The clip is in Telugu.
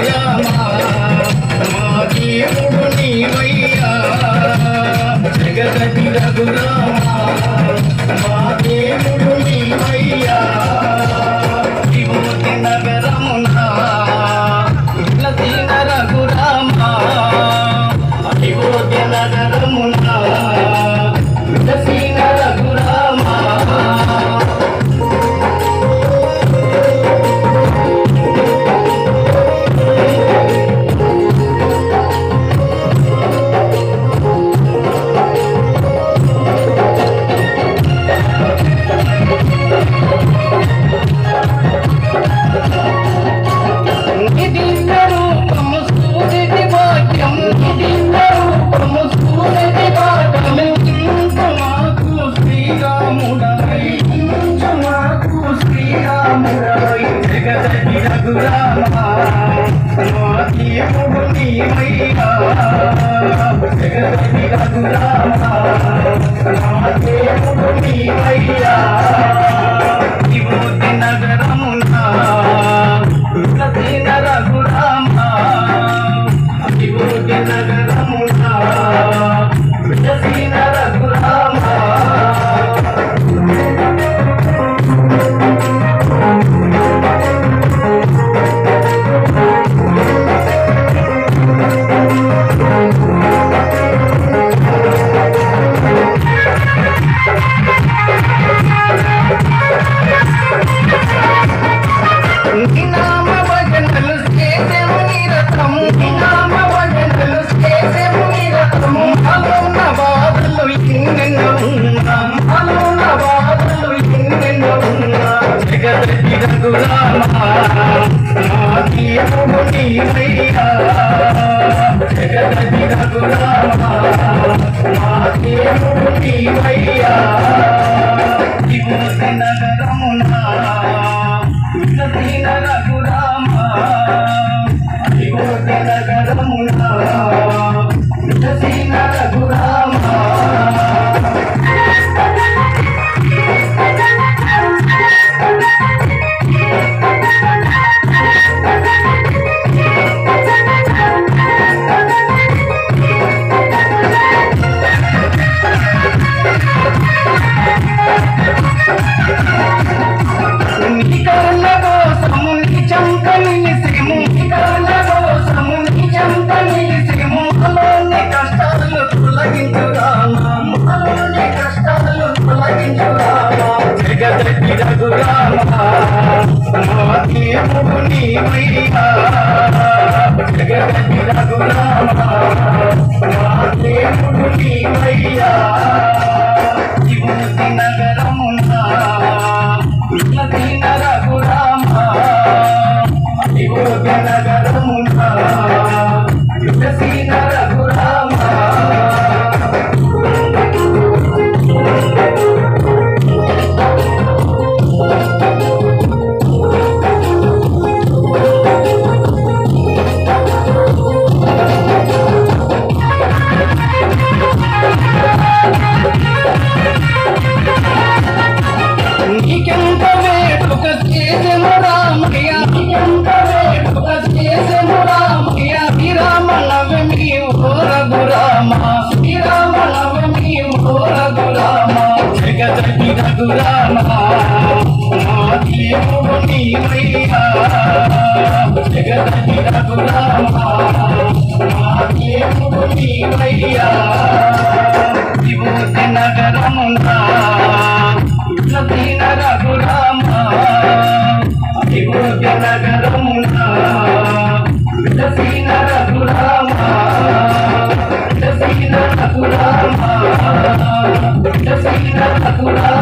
రఘురామ మా దేవుడు నీవయ్యా జగదటి రఘురామ మా దేవుడు నీవయ్యా విభూతి నగరమున విలసిన రఘురామ విభూతి నగరమున విలసిన రఘురామ విభూతి నగరమున విలసిన రఘురామ విభూతి నగరమున విలసిన రఘురామ జగదటి రఘురామ మా దేవుడు నీవయ్యా జగదటి రఘురామ మా దేవుడు నీవయ్యా విభూతి నగరమున విలసిన రఘురామ విభూతి నగరమున విలసిన రఘురామ జగదటి రఘురామ మా దేవుడు నీవయ్యా జగదటి రఘురామ మా దేవుడు నీవయ్యా విభూతి నగరమున విలసిన రఘురామ విభూతి నగరమున విలసిన రఘురామ నీకెంత వేడుక చేసెను రామయ్య నీకెంత వేడుక చేసెను రామయ్య శ్రీరామ నవమి ఓ రఘురామ శ్రీరామ నవమి ఓ రఘురామ జగదటి రఘురామ మా దేవుడు నీవయ్యా జగదటి రఘురామ మా దేవుడు నీవయ్యా విభూతి నగరమున విలసిన రఘురామ విభూతి నగరమున విలసిన రఘురామ విలసిన రఘురామ విలసిన రఘురామ